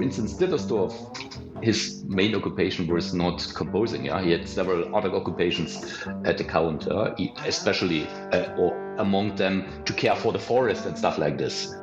instance, Dittersdorf, his main occupation was not composing. Yeah, he had several other occupations at the count, especially or among them to care for the forest and stuff like this.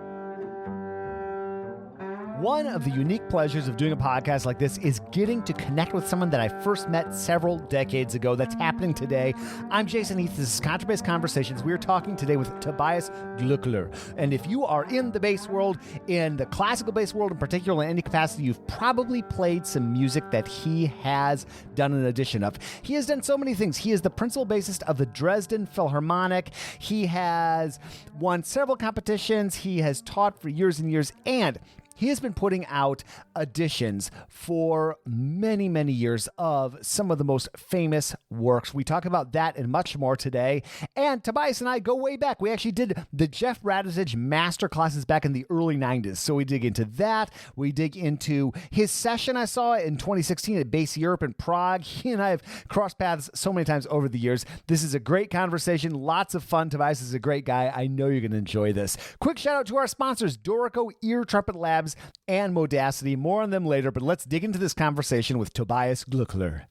One of the unique pleasures of doing a podcast like this is getting to connect with someone that I first met several decades ago. That's happening today. I'm Jason Heath. This is Contrabass Conversations. We're talking today with Tobias Glöckler. And if you are in the bass world, in the classical bass world in particular, in any capacity, you've probably played some music that he has done an edition of. He has done so many things. He is the principal bassist of the Dresden Philharmonic. He has won several competitions. He has taught for years and years, and he has been putting out editions for many, many years of some of the most famous works. We talk about that and much more today. And Tobias and I go way back. We actually did the Jeff Bradetich master classes back in the early 90s. So we dig into that. We dig into his session I saw in 2016 at Bass Europe in Prague. He and I have crossed paths so many times over the years. This is a great conversation. Lots of fun. Tobias is a great guy. I know you're going to enjoy this. Quick shout out to our sponsors, Dorico Ear Trumpet Labs and Modacity. More on them later, but let's dig into this conversation with Tobias Glöckler.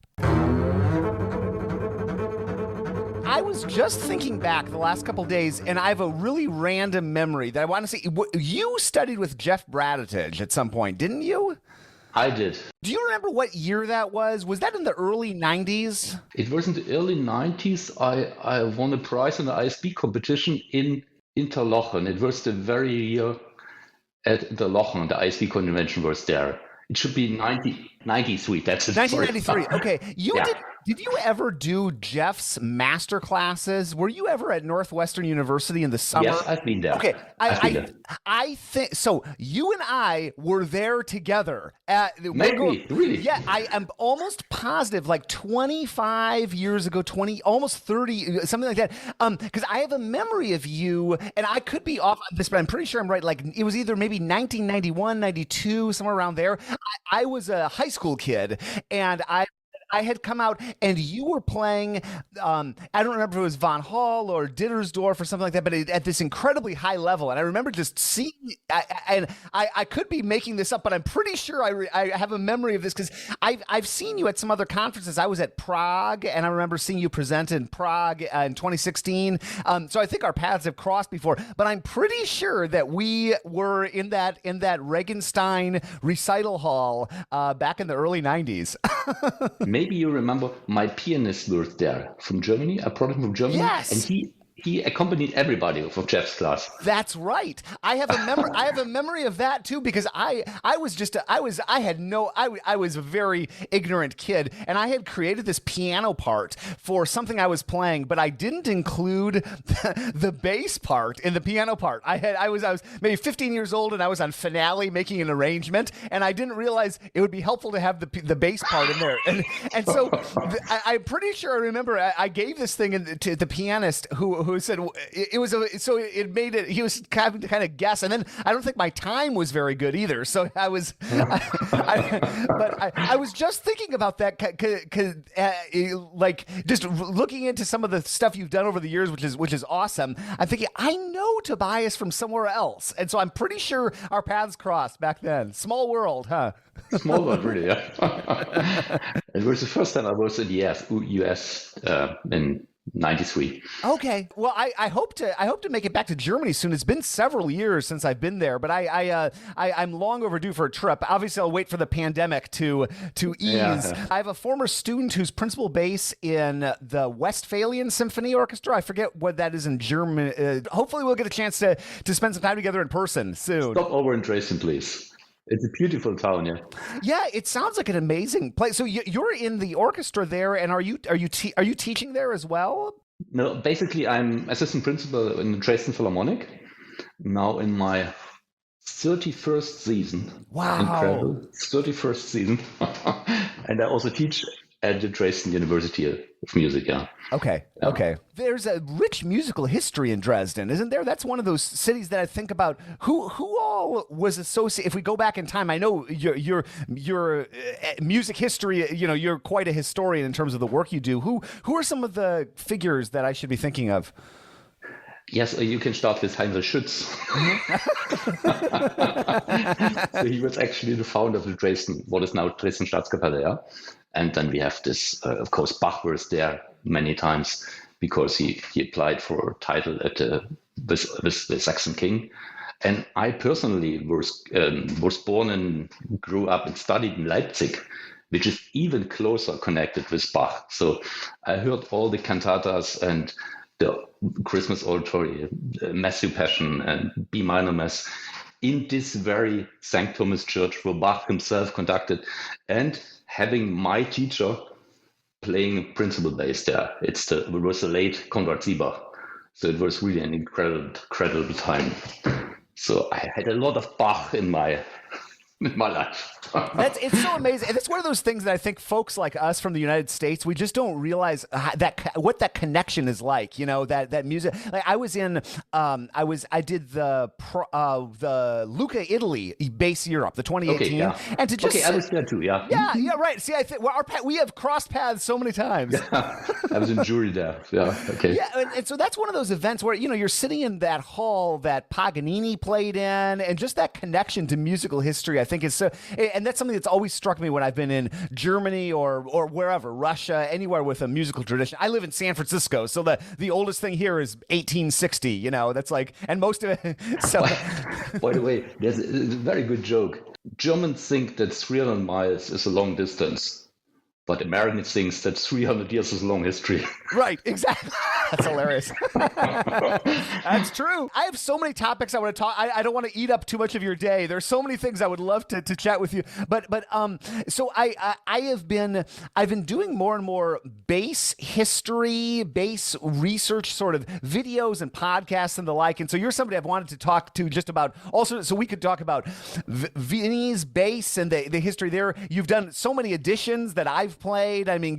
I was just thinking back the last couple of days, and I have a really random memory that I want to say. You studied with Jeff Bradetich at some point, didn't you? I did. Do you remember what year that was? Was that in the early 90s? It was in the early 90s. I won a prize in the ISB competition in Interlaken. It was the very year at Interlaken, the ISB convention was there. It should be 93. That's it. 1993. Okay. Did you ever do Jeff's master classes? Were you ever at Northwestern University in the summer? Yes, I've been there. Okay. I think so. You and I were there together. Maybe, really? Yeah, I am almost positive, like 25 years ago, almost 30, something like that. Because I have a memory of you, and I could be off on this, but I'm pretty sure I'm right. Like it was either maybe 1991, 92, somewhere around there. I was a high school kid, and I had come out and you were playing, I don't remember if it was Von Hall or Dittersdorf or something like that, but at this incredibly high level. And I remember just seeing, and I could be making this up, but I'm pretty sure I have a memory of this because I've seen you at some other conferences. I was at Prague, and I remember seeing you present in Prague in 2016. So I think our paths have crossed before, but I'm pretty sure that we were in that Regenstein recital hall back in the early 90s. Maybe you remember my pianist was there from Germany. I brought him from Germany, yes. And he accompanied everybody for Jeff's class. That's right. I have a memory. I have a memory of that too because I was a very ignorant kid, and I had created this piano part for something I was playing, but I didn't include the bass part in the piano part. I was maybe 15 years old, and I was on Finale making an arrangement, and I didn't realize it would be helpful to have the bass part in there. And so I'm pretty sure I remember I gave this thing to the pianist who said it was so it made it. He was kind of guess, and then I don't think my time was very good either. So I was, I was just thinking about that, like just looking into some of the stuff you've done over the years, which is awesome. I'm thinking I know Tobias from somewhere else, and so I'm pretty sure our paths crossed back then. Small world, huh? Small world, really. Yeah. It was the first time I was in the US in 93. Okay. Well, I hope to make it back to Germany soon. It's been several years since I've been there, but I'm long overdue for a trip. Obviously, I'll wait for the pandemic to ease. Yeah. I have a former student who's principal bass in the Westphalian Symphony Orchestra. I forget what that is in German. Hopefully, we'll get a chance to spend some time together in person soon. Stop over in Dresden, please. It's a beautiful town, yeah. Yeah, it sounds like an amazing place. So you're in the orchestra there, and are you teaching there as well? No, basically I'm assistant principal in the Dresdner Philharmonic. Now in my 31st season. Wow! Incredible, 31st season, and I also teach at the Dresden University of Music, yeah. Okay. There's a rich musical history in Dresden, isn't there? That's one of those cities that I think about. Who all was associated? If we go back in time, I know your music history. You're quite a historian in terms of the work you do. Who are some of the figures that I should be thinking of? Yes, you can start with Heinrich Schütz. So he was actually the founder of the Dresden, what is now Dresden Staatskapelle. Yeah? And then we have this, of course, Bach was there many times because he applied for a title at with the Saxon king. And I personally was born and grew up and studied in Leipzig, which is even closer connected with Bach. So I heard all the cantatas and the Christmas Oratory, Matthew Passion, and B minor Mass in this very St. Thomas Church where Bach himself conducted, and having my teacher playing principal bass there. It was the late Konrad Siebach. So it was really an incredible time. So I had a lot of Bach in my life. It's so amazing. And it's one of those things that I think folks like us from the United States, we just don't realize what that connection is like. You know, that music. Like I did the Lucca Italy base Europe, the 2018, okay, yeah. And to just I was there too. Yeah. Yeah, right. See, I think we have crossed paths so many times. Yeah. I was in jury there. Yeah. Okay. Yeah, and so that's one of those events where you're sitting in that hall that Paganini played in, and just that connection to musical history, I think is so. And that's something that's always struck me when I've been in Germany or wherever, Russia, anywhere with a musical tradition. I live in San Francisco, so the oldest thing here is 1860. That's like, and most of it. So, by the way, there's a very good joke. Germans think that 300 miles is a long distance, but Americans think that 300 years is a long history. Right, exactly. That's hilarious. That's true. I have so many topics I want to talk. I don't want to eat up too much of your day. There's so many things I would love to chat with you. But so I've been doing more and more bass history, bass research sort of videos and podcasts and the like. And so you're somebody I've wanted to talk to just about also, so we could talk about Viennese bass and the history there. You've done so many editions that I've played. I mean,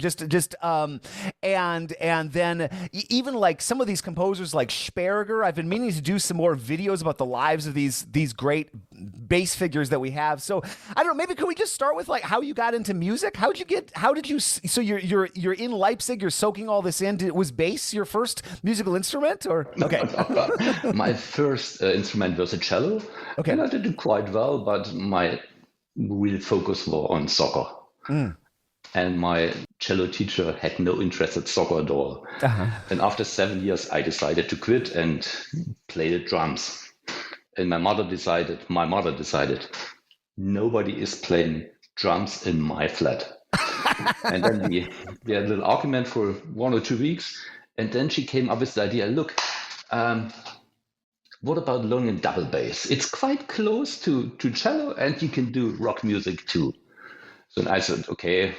and then even like some of these composers like Sperger, I've been meaning to do some more videos about the lives of these great bass figures that we have. So I don't know, maybe could we just start with like how you got into music? So you're in Leipzig, you're soaking all this in. Was bass your first musical instrument or? Okay. My first instrument was a cello. Okay. And I did it quite well, but my real focus was on soccer. Mm. And my cello teacher had no interest in soccer at all. Uh-huh. And after 7 years, I decided to quit and play the drums. And my mother decided, nobody is playing drums in my flat. And then we had a little argument for 1 or 2 weeks. And then she came up with the idea, look, what about learning double bass? It's quite close to cello and you can do rock music too. So I said, okay,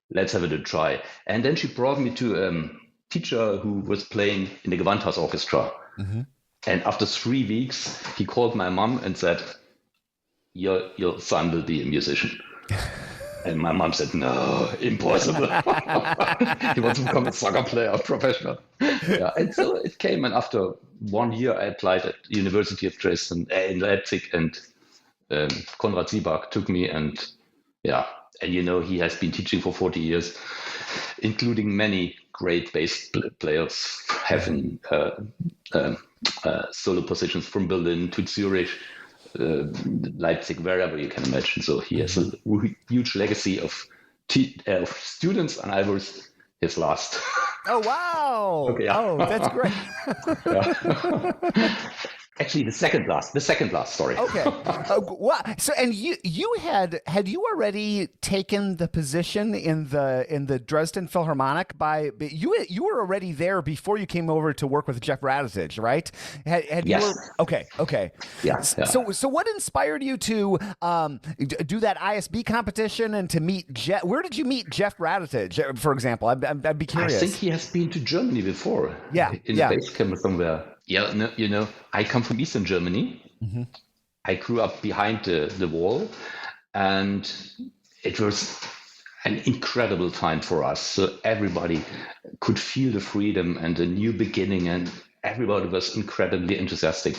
let's have it a try. And then she brought me to a teacher who was playing in the Gewandhaus Orchestra. Mm-hmm. And after 3 weeks, he called my mom and said, your son will be a musician. And my mom said, no, impossible. He wants to become a soccer player, professional. Yeah, and so it came. And after 1 year, I applied at the University of Dresden in Leipzig. And Konrad Siebach took me. And he has been teaching for 40 years, including many great bass players having solo positions from Berlin to Zurich, Leipzig, wherever you can imagine. So he has a huge legacy of students, and I was his last. Oh, wow. Okay, yeah. Oh, that's great. Actually, the second last, sorry. Okay. Wow. So, and you had you already taken the position in the Dresden Philharmonic you were already there before you came over to work with Jeff Bradetich, right? Yes. Okay. Yeah. So what inspired you to do that ISB competition and to meet Jeff? Where did you meet Jeff Bradetich, for example? I'd be curious. I think he has been to Germany before. Yeah. In the bass camp somewhere. Yeah, I come from Eastern Germany. Mm-hmm. I grew up behind the wall, and it was an incredible time for us. So everybody could feel the freedom and the new beginning, and everybody was incredibly enthusiastic.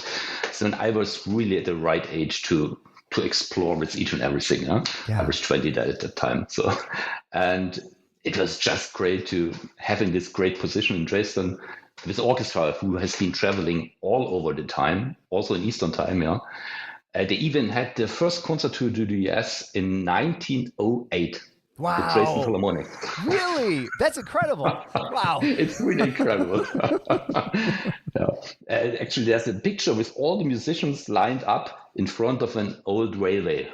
So I was really at the right age to explore with each and everything. Huh? Yeah. I was 20 at that time. So, and it was just great to having this great position in Dresden, with orchestra who has been traveling all over the time, also in Eastern time, yeah. They even had the first Concerttour to the US in 1908. Wow. The Dresdner Philharmonie. Really? That's incredible. Wow. It's really incredible. Actually, there's a picture with all the musicians lined up in front of an old railway,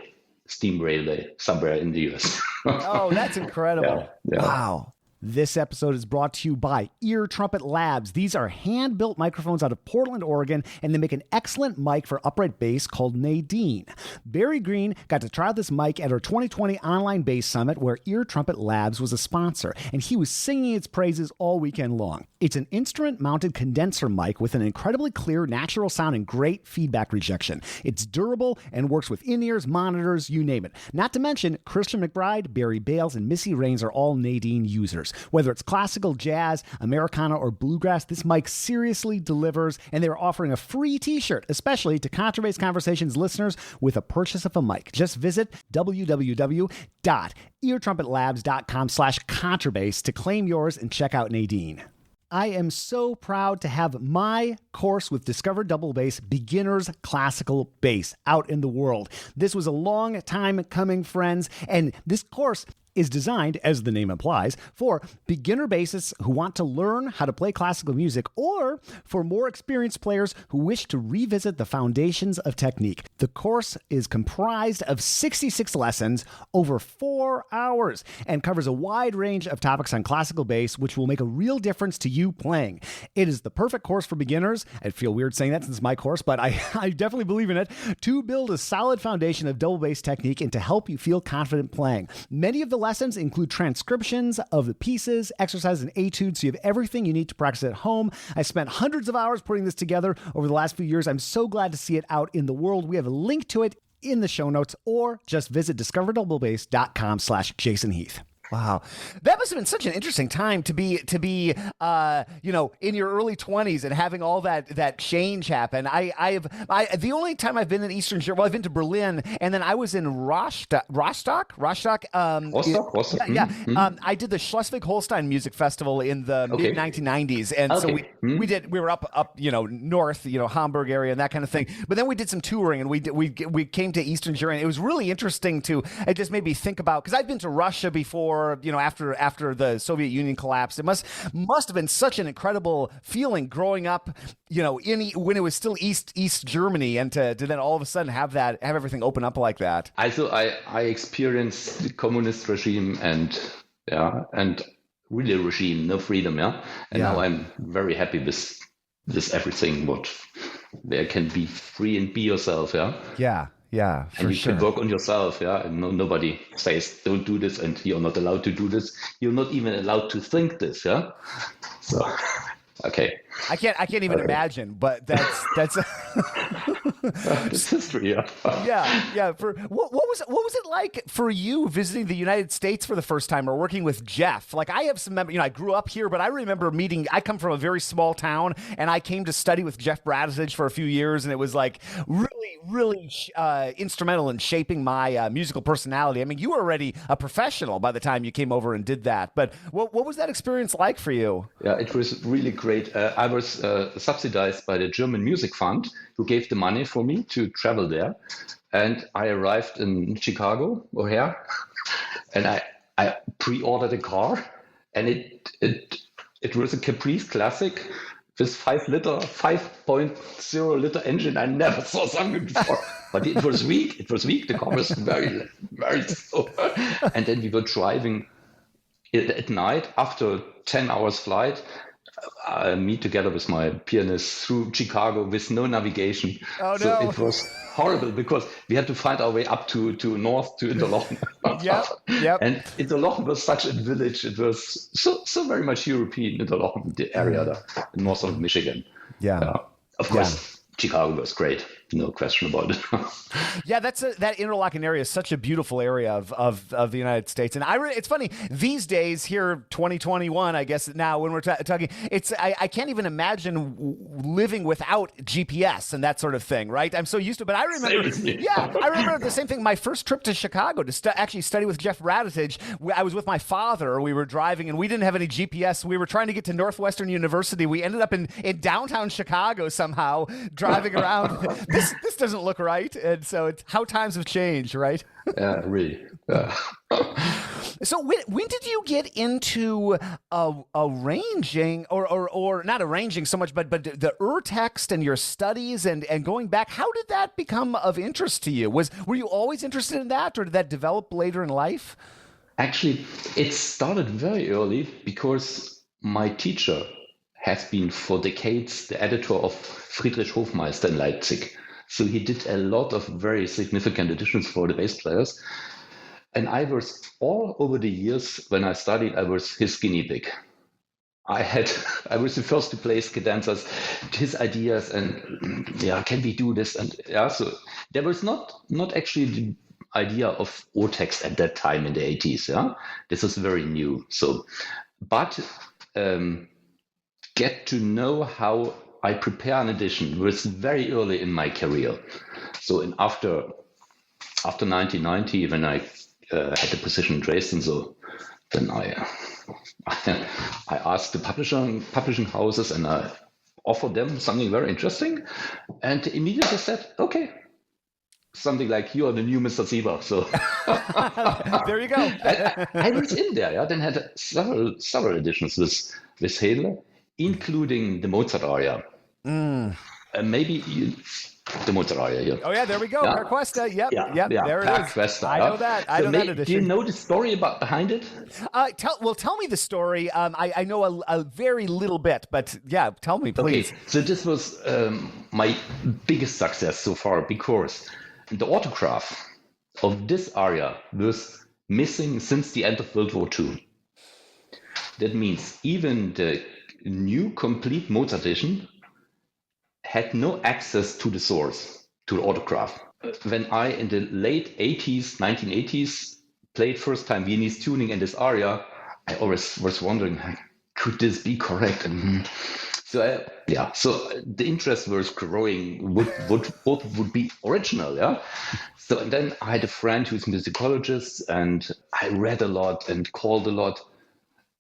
steam railway, somewhere in the US. Oh, that's incredible. Yeah. Wow. This episode is brought to you by Ear Trumpet Labs. These are hand-built microphones out of Portland, Oregon, and they make an excellent mic for upright bass called Nadine. Barry Green got to try out this mic at our 2020 online bass summit where Ear Trumpet Labs was a sponsor, and he was singing its praises all weekend long. It's an instrument-mounted condenser mic with an incredibly clear, natural sound and great feedback rejection. It's durable and works with in-ears, monitors, you name it. Not to mention, Christian McBride, Barry Bales, and Missy Raines are all Nadine users. Whether it's classical, jazz, Americana, or bluegrass, this mic seriously delivers, and they're offering a free t-shirt, especially to Contrabass Conversations listeners with a purchase of a mic. Just visit www.eartrumpetLabs.com/contrabass to claim yours and check out Nadine. I am so proud to have my course with Discover Double Bass, Beginner's Classical Bass, out in the world. This was a long time coming, friends, and this course is designed, as the name implies, for beginner bassists who want to learn how to play classical music or for more experienced players who wish to revisit the foundations of technique. The course is comprised of 66 lessons over 4 hours and covers a wide range of topics on classical bass, which will make a real difference to you playing. It is the perfect course for beginners. I feel weird saying that since it's my course, but I definitely believe in it, to build a solid foundation of double bass technique and to help you feel confident playing. Many of the lessons include transcriptions of the pieces, exercises, and etudes, so you have everything you need to practice at home. I spent hundreds of hours putting this together over the last few years. I'm so glad to see it out in the world. We have a link to it in the show notes, or just visit discoverdouble-bass.com/Jason Heath. Wow. That must have been such an interesting time to be in your early 20s and having all that change happen. The only time I've been in Eastern Europe, well, I've been to Berlin, and then I was in Rostock. I did the Schleswig-Holstein Music Festival in the mid 1990s, and so we were up north, Hamburg area and that kind of thing. But then we did some touring, and we came to Eastern Europe, and it was really interesting it just made me think about, because I've been to Russia before. After the Soviet Union collapsed, it must have been such an incredible feeling growing up, when it was still East Germany, and to then all of a sudden have everything open up like that. I experienced the communist regime and really regime, no freedom, and now I'm very happy with everything. What there can be free and be yourself, Yeah, and you can work on yourself, and nobody says don't do this, and you're not allowed to do this. You're not even allowed to think this, So, okay. I can't even imagine, but that's it's history, Yeah. What was it like for you visiting the United States for the first time, or working with Jeff? Like, I have some memory. I grew up here, but I remember I come from a very small town, and I came to study with Jeff Bradetich for a few years, and it was like really instrumental in shaping my musical personality. I mean, you were already a professional by the time you came over and did that, but what was that experience like for you? Yeah, it was really great. I was subsidized by the German Music Fund, who gave the money for me to travel there. And I arrived in Chicago, O'Hare, and I pre-ordered a car, and it was a Caprice Classic with 5.0 liter engine. I never saw something before, but it was weak. The car was very, very slow. And then we were driving at night after 10 hours flight. Me together with my pianist through Chicago with no navigation. Oh, no. So it was horrible because we had to find our way up to north to Interlaken. Yep. And Interlaken was such a village. It was so very much European, Interlaken, the area there, north of Michigan. Yeah. Of course, Chicago was great. no question about it. Yeah, that Interlaken area is such a beautiful area of the United States, and it's funny these days here, 2021, I guess now when we're talking, I can't even imagine living without GPS and that sort of thing, right? I'm so used to it, but I remember, I remember the same thing. My first trip to Chicago to actually study with Jeff Bradetich, I was with my father. We were driving, and we didn't have any GPS. We were trying to get to Northwestern University. We ended up in downtown Chicago somehow, driving around. This doesn't look right, and so it's how times have changed, right? Yeah, really. Yeah. So when did you get into arranging, or not arranging so much, but the urtext and your studies and going back? How did that become of interest to you? Were you always interested in that, or did that develop later in life? Actually, it started very early because my teacher has been for decades the editor of Friedrich Hofmeister in Leipzig. So he did a lot of very significant editions for the bass players. And I was all over the years when I studied, I was his guinea pig. I was the first to play cadenzas, his ideas, and can we do this? And so there was not actually the idea of urtext at that time in the 80s. Yeah, this was very new. So, but get to know how I prepare an edition was very early in my career. So after 1990, when I had a position in Dresden, so then I asked the publishing houses, and I offered them something very interesting, and they immediately said, okay, something like, you are the new Mr. Siebach. So there you go. I was in there. Yeah, then had several editions with Händler, including the Mozart aria. Maybe the Mozart aria. Yeah. Oh yeah, there we go. Per Questa. Yep. There it is. Questa, I know that. I know that edition. Do you know the story behind it? Tell me the story. I know a very little bit, but yeah, tell me, please. Okay, so this was my biggest success so far, because the autograph of this aria was missing since the end of World War II. That means even the new complete Mozart edition had no access to the source, to the autograph. When I, in the late 1980s, played first time Viennese tuning in this aria, I always was wondering, could this be correct? And so the interest was growing. What would be original? Yeah. So and then I had a friend who's a musicologist, and I read a lot and called a lot,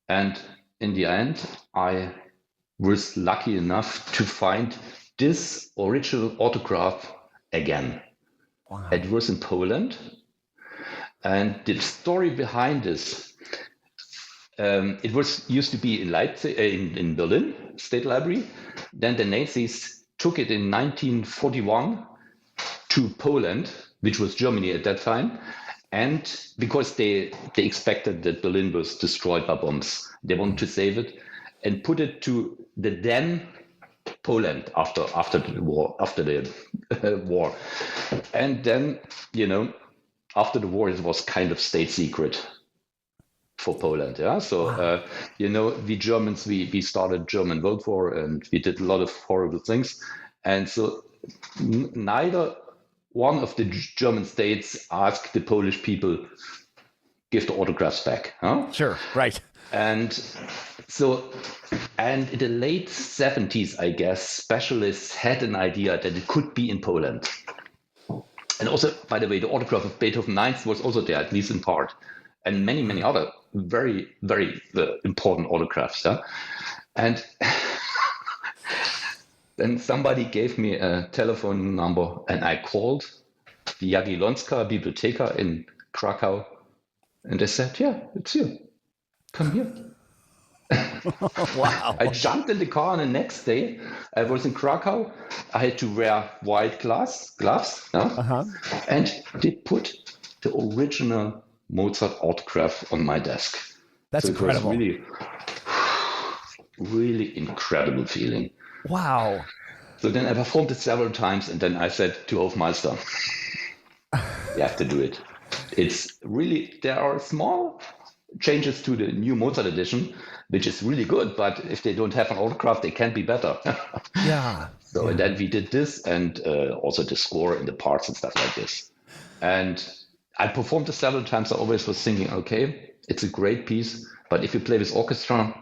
and in the end, I was lucky enough to find this original autograph again. Wow. It was in Poland, and the story behind this, it was used to be in Leipzig, in Berlin State Library. Then the Nazis took it in 1941 to Poland, which was Germany at that time, and because they expected that Berlin was destroyed by bombs, they wanted to save it and put it to the then Poland after the war, and then after the war it was kind of state secret for Poland. Yeah, so we Germans we started German World War, and we did a lot of horrible things, and so neither one of the German states asked the Polish people give the autographs back. Huh? Sure, right. And so, and in the late 70s, I guess, specialists had an idea that it could be in Poland. And also, by the way, the autograph of Beethoven Ninth was also there, at least in part, and many, many other very, very important autographs. Yeah? And then somebody gave me a telephone number, and I called the Jagiellonska Biblioteka in Krakow, and they said, yeah, it's you. Come here. Wow. I jumped in the car, and the next day I was in Krakow. I had to wear white gloves, and they put the original Mozart autograph on my desk. That's incredible. It was really incredible feeling. Wow. So then I performed it several times, and then I said to Hofmeister, you have to do it. It's really, there are small changes to the new Mozart edition, which is really good. But if they don't have an autograph, they can't be better. Yeah. So and then we did this, and also the score and the parts and stuff like this. And I performed this several times. I always was thinking, okay, it's a great piece, but if you play with orchestra,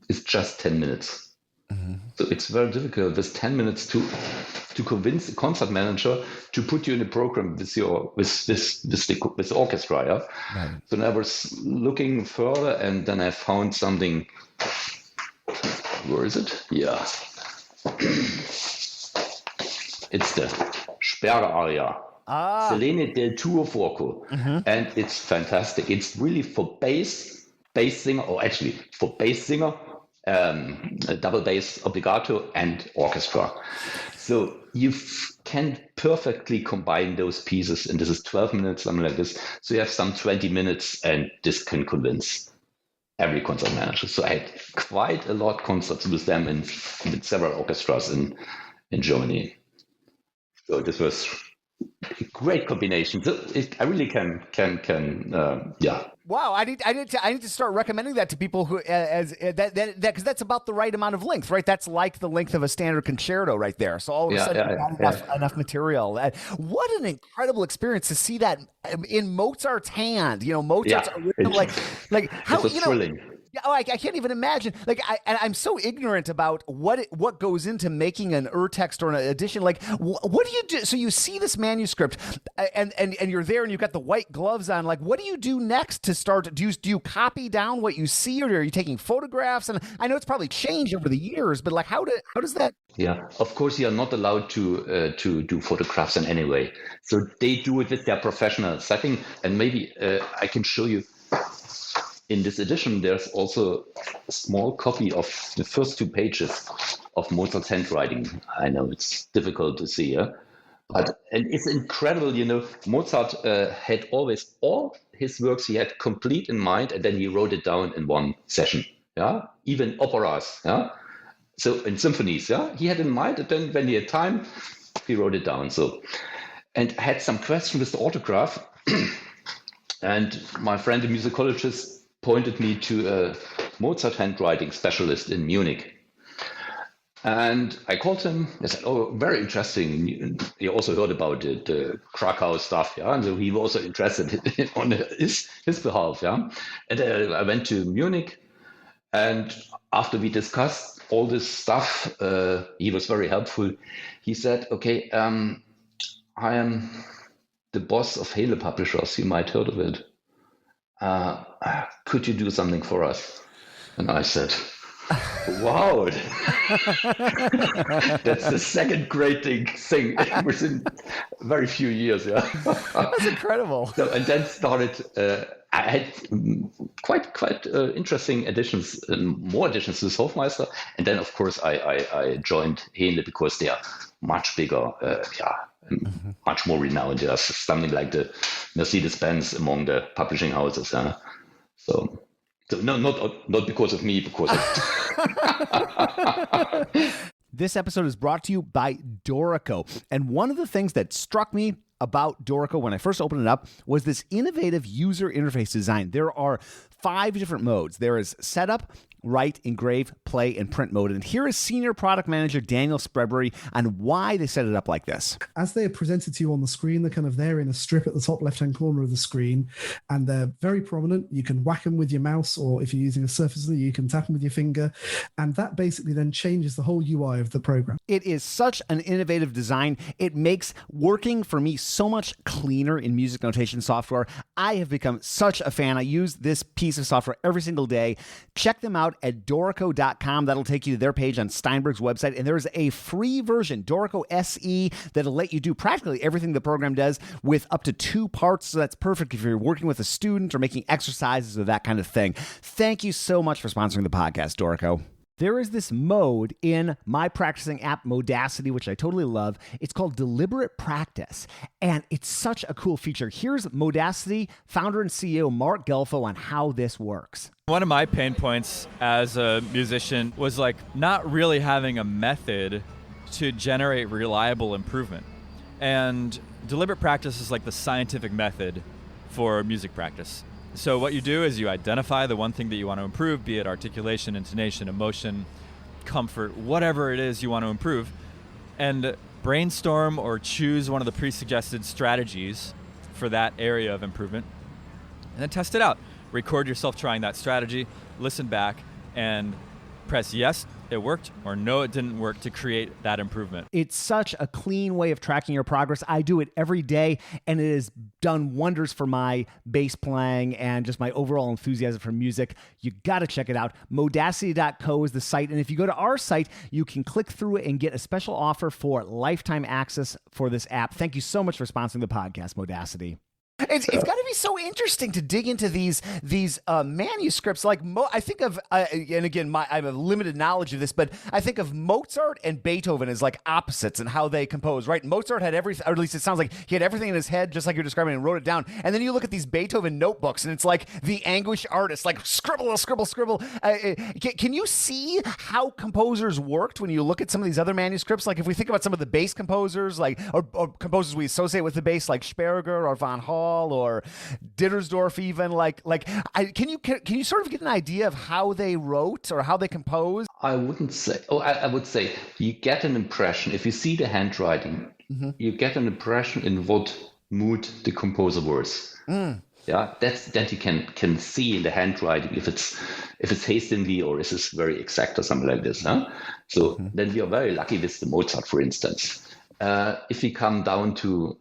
it's just 10 minutes. So it's very difficult with 10 minutes to convince the concert manager to put you in a program with the orchestra. Yeah? Right. So then I was looking further, and then I found something. Where is it? Yeah. It's the Sperre aria. Selene del tuo fuoco. And it's fantastic. It's really for bass singer, or actually for bass singer, a double bass obbligato and orchestra. So you can perfectly combine those pieces, and this is 12 minutes, something like this. So you have some 20 minutes, and this can convince every concert manager. So I had quite a lot of concerts with them and with several orchestras in Germany. So this was a great combination. So I really can. Wow, I need to start recommending that to people who because that's about the right amount of length, right? That's like the length of a standard concerto right there. So all of a sudden you've got enough material. What an incredible experience to see that in Mozart's hand. Mozart's original, like how it was thrilling. Yeah, I can't even imagine. Like, I'm so ignorant about what goes into making an urtext or an edition. Like, what do you do? So you see this manuscript, and you're there, and you've got the white gloves on. Like, what do you do next to start? Do you copy down what you see, or are you taking photographs? And I know it's probably changed over the years, but like, how does that? Yeah, of course, you are not allowed to do photographs in any way. So they do it with their professional setting, and maybe I can show you. In this edition, there's also a small copy of the first 2 pages of Mozart's handwriting. I know it's difficult to see, and it's incredible. Mozart had always all his works he had complete in mind, and then he wrote it down in one session. Yeah, even operas. Yeah, so in symphonies. Yeah, he had in mind, and then when he had time, he wrote it down. So, and had some question with the autograph, and my friend, the musicologist, pointed me to a Mozart handwriting specialist in Munich. And I called him. I said, "Oh, very interesting. He also heard about the Krakow stuff, yeah." And so he was also interested on his behalf, yeah. And I went to Munich, and after we discussed all this stuff, he was very helpful. He said, "Okay, I am the boss of Hele Publishers. You might heard of it. Could you do something for us?" And I said, "Wow, that's the second great thing within very few years." Yeah, that's incredible. So, and then started. I had quite interesting additions, more additions to this Hofmeister, and then of course I joined Hele because they are much bigger. Much more renowned. There's something like the Mercedes-Benz among the publishing houses. So no, not because of me, because of. This episode is brought to you by Dorico, and one of the things that struck me about Dorico when I first opened it up was this innovative user interface design. There are 5 different modes. There is setup, write, engrave, play, and print mode. And here is Senior Product Manager Daniel Spreadbury on why they set it up like this. As they are presented to you on the screen, they're kind of there in a strip at the top left-hand corner of the screen, and they're very prominent. You can whack them with your mouse, or if you're using a Surface, you can tap them with your finger, and that basically then changes the whole UI of the program. It is such an innovative design. It makes working for me so much cleaner in music notation software. I have become such a fan. I use this piece of software every single day. Check them out at Dorico.com. That'll take you to their page on Steinberg's website. And there's a free version, Dorico SE, that'll let you do practically everything the program does with up to 2 parts. So that's perfect if you're working with a student or making exercises or that kind of thing. Thank you so much for sponsoring the podcast, Dorico. There is this mode in my practicing app, Modacity, which I totally love. It's called Deliberate Practice, and it's such a cool feature. Here's Modacity founder and CEO Mark Gelfo on how this works. One of my pain points as a musician was like not really having a method to generate reliable improvement. And deliberate practice is like the scientific method for music practice. So what you do is you identify the one thing that you want to improve, be it articulation, intonation, emotion, comfort, whatever it is you want to improve, and brainstorm or choose one of the pre-suggested strategies for that area of improvement, and then test it out. Record yourself trying that strategy, listen back, and press yes, it worked, or no, it didn't work, to create that improvement. It's such a clean way of tracking your progress. I do it every day, and it has done wonders for my bass playing and just my overall enthusiasm for music. You got to check it out. Modacity.co is the site, and if you go to our site, you can click through it and get a special offer for lifetime access for this app. Thank you so much for sponsoring the podcast, Modacity. It's got to be so interesting to dig into these manuscripts. Like I think of, and again, I have a limited knowledge of this, but I think of Mozart and Beethoven as like opposites and how they compose. Right? Mozart had everything, or at least it sounds like he had everything in his head, just like you're describing, and wrote it down. And then you look at these Beethoven notebooks, and it's like the anguished artist, like scribble, scribble, scribble. Can you see how composers worked when you look at some of these other manuscripts? Like if we think about some of the bass composers, like or composers we associate with the bass, like Sperger or Von Hall or Dittersdorf, even can you sort of get an idea of how they wrote or how they composed? I wouldn't say. I would say you get an impression if you see the handwriting. Mm-hmm. You get an impression in what mood the composer was. Yeah, that you can see in the handwriting if it's hastily or is it very exact or something like this. Huh? So then we are very lucky with the Mozart, for instance. If we come down to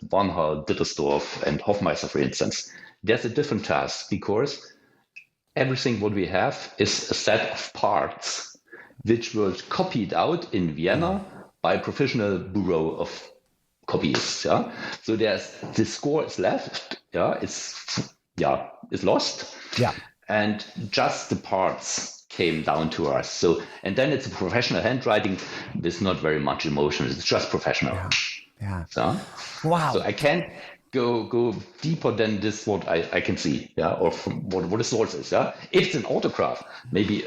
Von Hall, Dittersdorf, and Hofmeister, for instance, there's a different task because everything what we have is a set of parts which were copied out in Vienna by a professional bureau of copyists. Yeah? So there's the score is left. Yeah, it's lost. Yeah, and just the parts came down to us. So, and then it's a professional handwriting with not very much emotion. It's just professional. Yeah. So, wow. So I can't go deeper than this. What I can see. Yeah. Or from what the source is. Yeah. If it's an autograph, maybe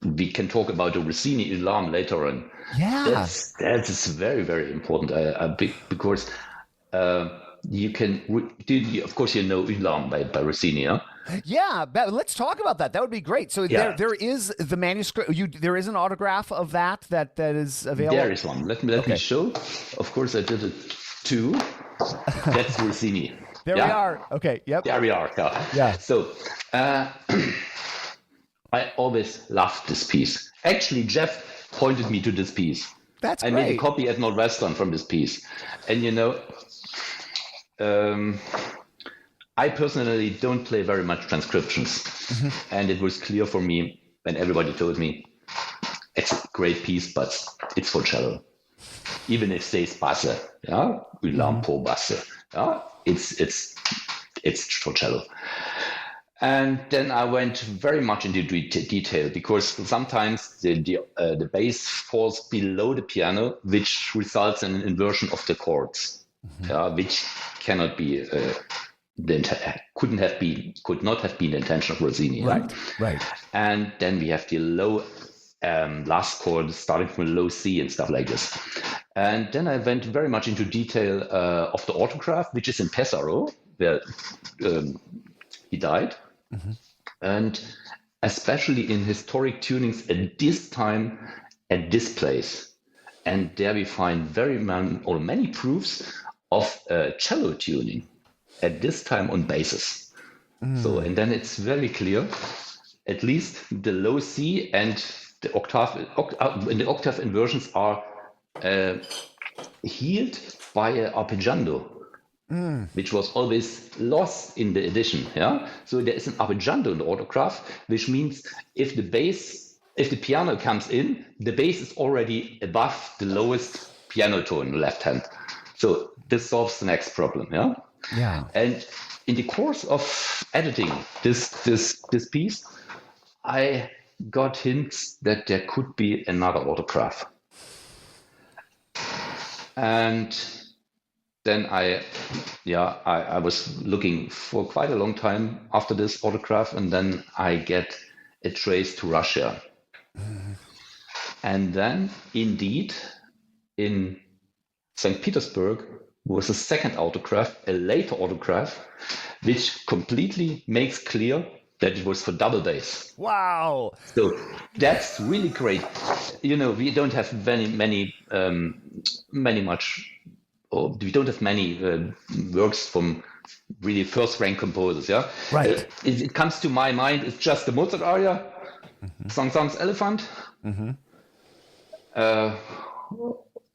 we can talk about the Rossini alarm later on. Yeah. That's very, very important. Because you can. Of course, you know alarm by Rossini. Yeah. Yeah, let's talk about that. That would be great. So there is the manuscript. There is an autograph of that is available. There is one. Let me show. Of course, I did it too. That's Rossini. There we are. Okay. Yep. There we are. Yeah. So I always loved this piece. Actually, Jeff pointed me to this piece. That's great. I made a copy at Northwestern from this piece, and I personally don't play very much transcriptions, and it was clear for me when everybody told me it's a great piece, but it's for cello. Even if it says basse, yeah, Ulam po basse, yeah, it's for cello. And then I went very much into detail because sometimes the bass falls below the piano, which results in an inversion of the chords, which cannot be. Could not have been the intention of Rossini. Right. And then we have the low last chord starting from a low C and stuff like this. And then I went very much into detail of the autograph, which is in Pesaro, where he died. And especially in historic tunings at this time, at this place. And there we find many proofs of cello tuning at this time on basses. So, and then it's very clear, at least the low C and the octave inversions are healed by an arpeggiando, which was always lost in the edition. Yeah. So there is an arpeggiando in the autograph, which means if the piano comes in, the bass is already above the lowest piano tone in the left hand. So this solves the next problem. Yeah. Yeah. And in the course of editing this piece, I got hints that there could be another autograph. And then I was looking for quite a long time after this autograph, and then I get a trace to Russia. And then indeed in St. Petersburg, was a second autograph, a later autograph, which completely makes clear that it was for double bass. Wow. So that's really great. We don't have many works from really first-rank composers. Yeah, right. It comes to my mind. It's just the Mozart aria, Saint-Saëns Elephant.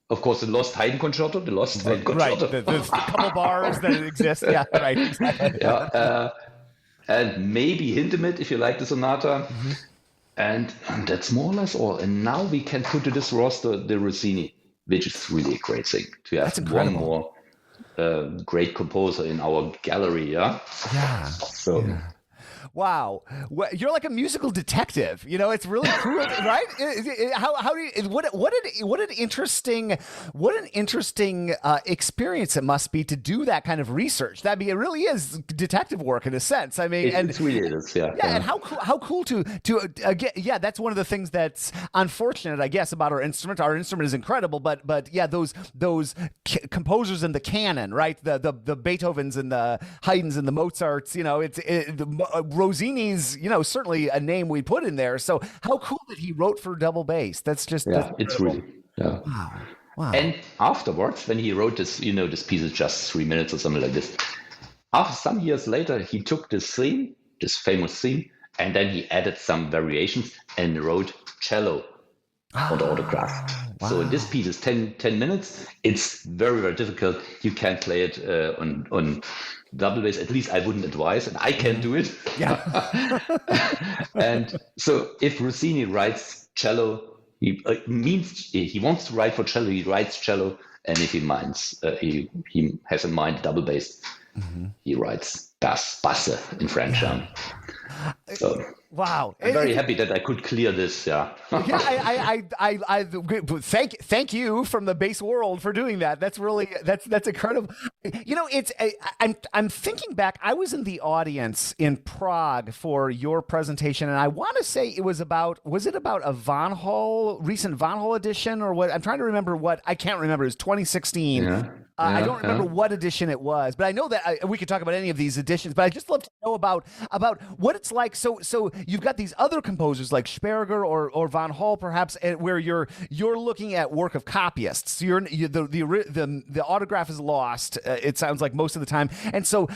Of course, the Lost Haydn Concerto. Right. There's a couple bars that exist. Yeah. Right. Exactly. Yeah. And maybe Hindemith, if you like the sonata. And that's more or less all. And now we can put to this roster the Rossini, which is really a great thing to have one more great composer in our gallery. Yeah. So. Yeah. Wow, you're like a musical detective. It's really cool, right? How do you, what an interesting experience it must be to do that kind of research. It really is detective work in a sense. I mean, it really is, yeah. Yeah, and how cool to get. Yeah, that's one of the things that's unfortunate, I guess, about our instrument. Our instrument is incredible, but yeah, those composers in the canon, right? The Beethovens and the Haydns and the Mozarts. Rossini's, certainly a name we put in there. So how cool that he wrote for double bass. That's just it's really Wow. And afterwards, when he wrote this, this piece is just 3 minutes or something like this. After some years later, he took this theme, this famous theme, and then he added some variations and wrote cello on the autograph. Wow. So this piece is 10 minutes. It's very, very difficult. You can't play it on double bass. At least I wouldn't advise, and I can't do it. Yeah. And so if Rossini writes cello, he wants to write for cello. He writes cello, and if he has in mind double bass, he writes basse in French. So. Wow! I'm very happy that I could clear this. Yeah. I thank you from the bass world for doing that. That's incredible. I'm thinking back. I was in the audience in Prague for your presentation, and I want to say was it about a recent Von Hall edition or what? I'm trying to remember what. I can't remember. It was 2016. Yeah. I don't remember what edition it was, but I know that we could talk about any of these editions. But I just love to know about what it's like. So you've got these other composers like Sperger or Von Hall, perhaps, where you're looking at work of copyists. The autograph is lost. It sounds like most of the time. And so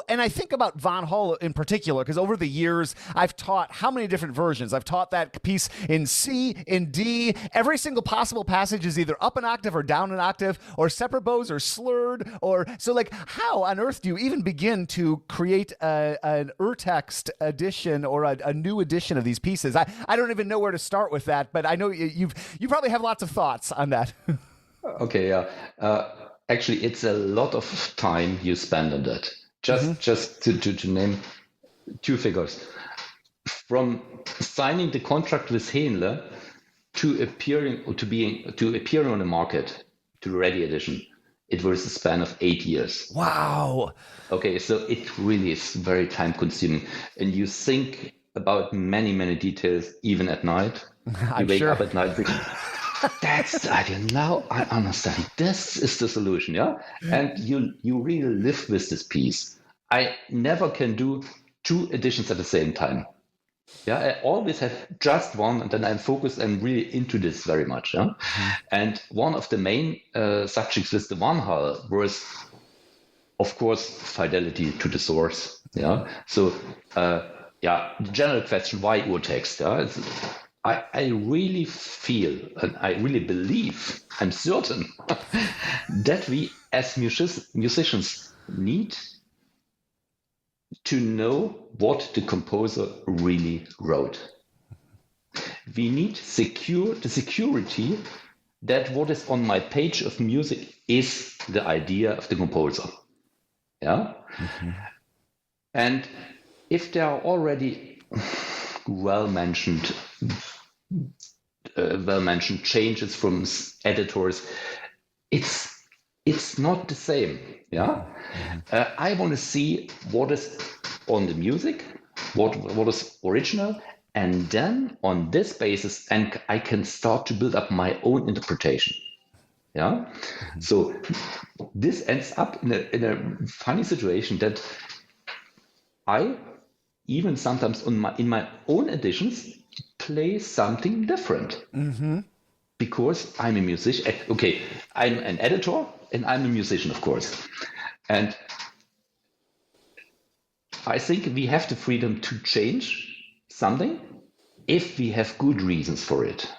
and I think about Von Hall in particular because over the years I've taught how many different versions. I've taught that piece in C, in D. Every single possible passage is either up an octave or down an octave, or separate bows or slurred, how on earth do you even begin to create an urtext edition or a new edition of these pieces? I don't even know where to start with that, but I know you probably have lots of thoughts on that. Okay, yeah. Actually, it's a lot of time you spend on that. Just to name two figures. From signing the contract with Henle to appearing on the market to the ready edition, it was a span of 8 years. Wow. Okay, so it really is very time consuming. And you think about many, many details, even at night. You wake up at night thinking, that's the idea. Now I understand. This is the solution, yeah? And you really live with this piece. I never can do 2 editions at the same time. Yeah, I always have just one, and then I'm focused and really into this very much. Yeah? And one of the main subjects with the Von Hall was, of course, fidelity to the source. Yeah. So, the general question, why urtext? Yeah? I really feel, and I really believe, I'm certain, that we as musicians need to know what the composer really wrote. We need the security that what is on my page of music is the idea of the composer. Yeah. And if there are already well-mentioned changes from editors, it's not the same. Yeah. I want to see what is on the music, what is original, and then on this basis, and I can start to build up my own interpretation. Yeah. So this ends up in a funny situation that I even sometimes in my own editions play something different. Because I'm a musician. Okay, I'm an editor and I'm a musician, of course. And I think we have the freedom to change something if we have good reasons for it.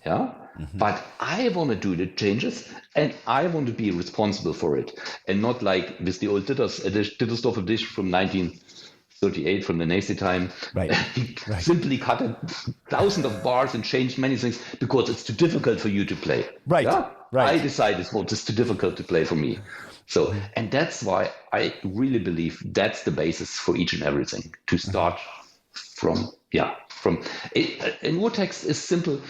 Yeah. But I want to do the changes and I want to be responsible for it. And not like with the old Dittersdorf edition from 1938 from the Nazi time. Right. Simply cut thousands of bars and changed many things because it's too difficult for you to play. Right. Yeah? Right. I decided it's too difficult to play for me. So, and that's why I really believe that's the basis for each and everything, to start from in urtext is simple,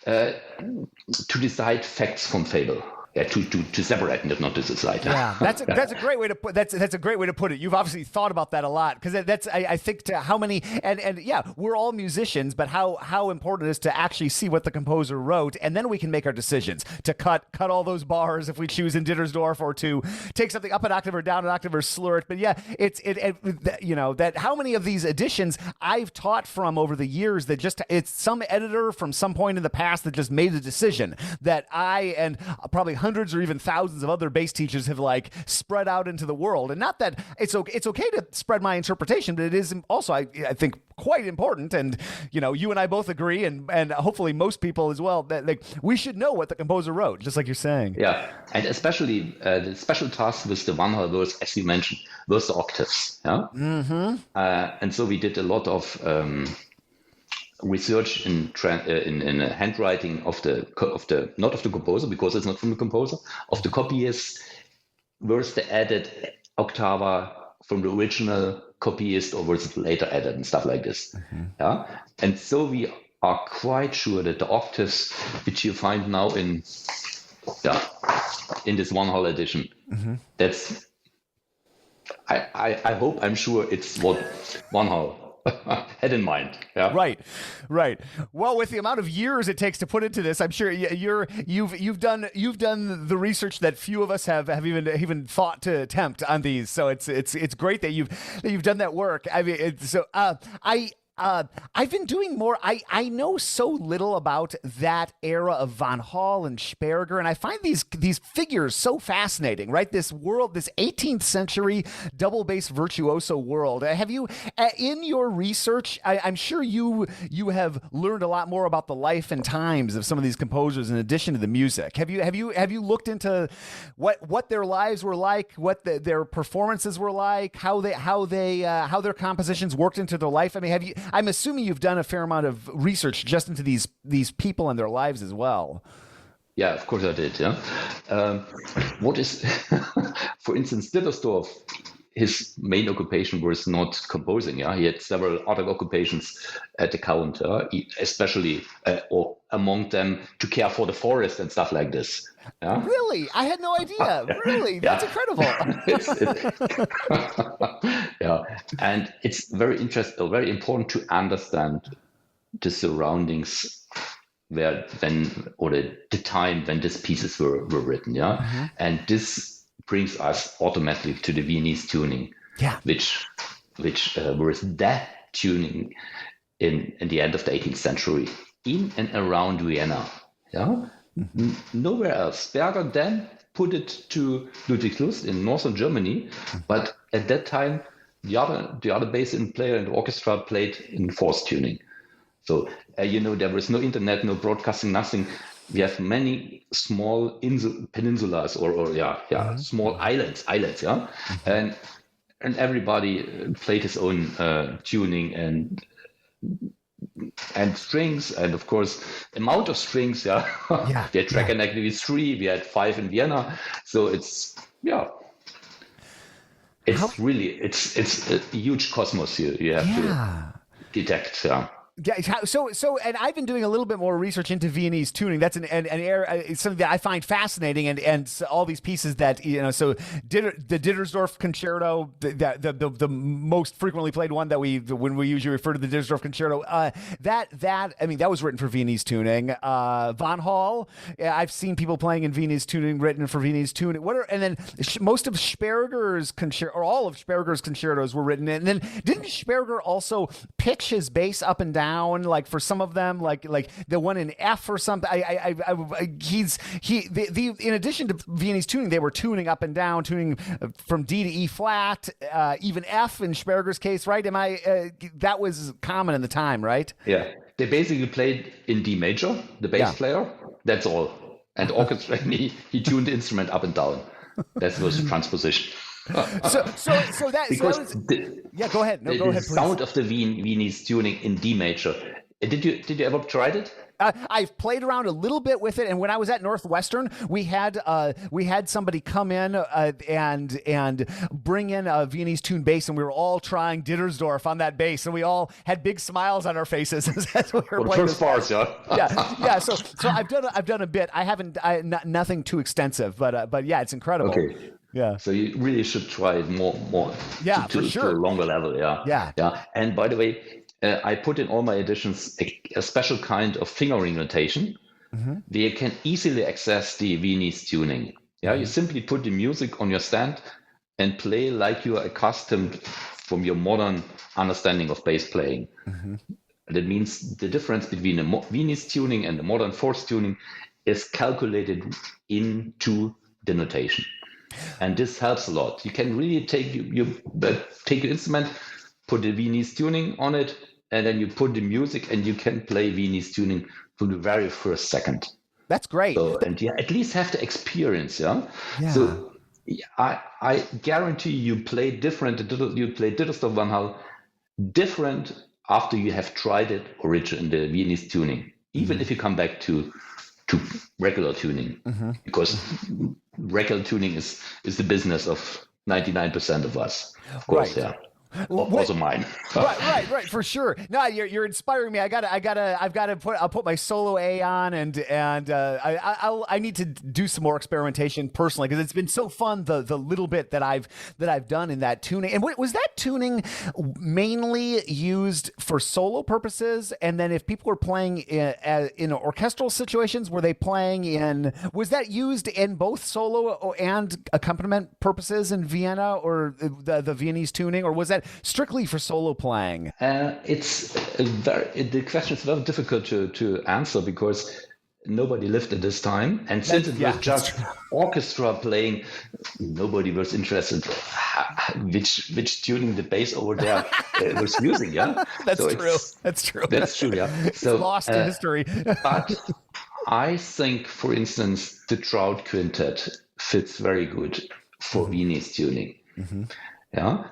to decide facts from fable. Yeah, to separate and not to decide. Yeah, that's a great way to put that's a great way to put it. You've obviously thought about that a lot, because that's I think to how many and yeah, we're all musicians, but how important it is to actually see what the composer wrote, and then we can make our decisions to cut all those bars if we choose in Dittersdorf, or to take something up an octave or down an octave or slur it. But yeah, that how many of these editions I've taught from over the years that just it's some editor from some point in the past that just made a decision that I and probably hundreds or even thousands of other bass teachers have like spread out into the world. And not that it's okay to spread my interpretation, but it is also, I think, quite important. And, you and I both agree, and hopefully most people as well, that like we should know what the composer wrote, just like you're saying. Yeah. And especially the special task with the one verse, as you mentioned, was the octaves. Yeah. And so we did a lot of research in handwriting of the not of the composer, because it's not from the composer, of the copyist, versus the added octava from the original copyist, or was it later added and stuff like this. Yeah, and so we are quite sure that the octaves which you find now in this one whole edition, that's I hope, I'm sure it's what one whole had in mind. Yeah. Right. Well, with the amount of years it takes to put into this, I'm sure you've done the research that few of us have even thought to attempt on these. So it's great that you've done that work. I mean, I've been doing more. I know so little about that era of Von Hall and Sperger, and I find these figures so fascinating, right? This world, this 18th century double bass virtuoso world. Have you, in your research, I'm sure you have learned a lot more about the life and times of some of these composers in addition to the music. Have you looked into what their lives were like, what their performances were like, how their compositions worked into their life? I mean, I'm assuming you've done a fair amount of research just into these people and their lives as well. Yeah, of course I did. Yeah. What is, for instance, Dittersdorf, his main occupation was not composing. Yeah, he had several other occupations at the count, especially or among them to care for the forest and stuff like this. Yeah? Really? I had no idea. Really? That's incredible. Yeah, and it's very interesting, very important to understand the surroundings the time when these pieces were written. Yeah, and this brings us automatically to the Viennese tuning. Yeah, which was that tuning in the end of the 18th century in and around Vienna. Yeah. Nowhere else. Berger then put it to Ludwigslust in northern Germany, but at that time the other bass player in the orchestra played in fourth tuning. So there was no internet, no broadcasting, nothing. We have many small peninsulas or small islands, yeah, and everybody played his own tuning and strings, and of course amount of strings. We had track and activity 3, we had 5 in Vienna, so it's really it's a huge cosmos you have to detect. Yeah. So, and I've been doing a little bit more research into Viennese tuning. That's an area, something that I find fascinating, and so all these pieces that So, the Dittersdorf Concerto, the most frequently played one when we usually refer to the Dittersdorf Concerto. That was written for Viennese tuning. Von Hall, I've seen people playing in Viennese tuning, written for Viennese tuning. And then most of Sperger's concerto, or all of Sperger's concertos were written. And then didn't Sperger also pitch his bass up and down, like for some of them, like the one in F or something? In addition to Viennese tuning, they were tuning up and down, tuning from D to E flat, even F in Sperger's case, right? That was common in the time, right? Yeah, they basically played in D major, the bass player. That's all. And orchestra, he tuned the instrument up and down. That was the transposition. Go ahead. No, go ahead, please. The sound of the Viennese tuning in D major. Did you ever try it? I've played around a little bit with it, and when I was at Northwestern, we had somebody come in and bring in a Viennese tuned bass, and we were all trying Dittersdorf on that bass, and we all had big smiles on our faces as we were playing. First bars, yeah. Yeah. So I've done a bit. I haven't. Nothing too extensive, but yeah, it's incredible. Okay. Yeah. So you really should try it more. Yeah, for sure. To a longer level. Yeah. Yeah. And by the way, I put in all my editions a special kind of fingering notation. Mm-hmm. Where you can easily access the Viennese tuning. Yeah, you simply put the music on your stand and play like you are accustomed from your modern understanding of bass playing. Mm-hmm. That means the difference between the Viennese tuning and the modern fourth tuning is calculated into the notation. And this helps a lot. You can really take your instrument, put the Viennese tuning on it, and then you put the music, and you can play Viennese tuning from the very first second. That's great. So, and at least have the experience, yeah. So I guarantee you play different. You play Dittersdorf Van Hal different after you have tried it in the Viennese tuning. Even if you come back to regular tuning, because regular tuning is the business of 99% of us, of course. Right. Yeah. Also mine. right, for sure. No, you're inspiring me. I'll put my solo A on, and I need to do some more experimentation personally, because it's been so fun the little bit that I've done in that tuning. And was that tuning mainly used for solo purposes? And then if people were playing in orchestral situations, was that used in both solo and accompaniment purposes in Vienna, or the Viennese tuning, or was that strictly for solo playing? The question is very difficult to answer, because nobody lived at this time, and since it was just orchestra playing, nobody was interested which tuning the bass over there was using. Yeah, That's true. Yeah, so it's lost in history. But I think, for instance, the Trout Quintet fits very good for Viennese tuning. Mm-hmm. Yeah.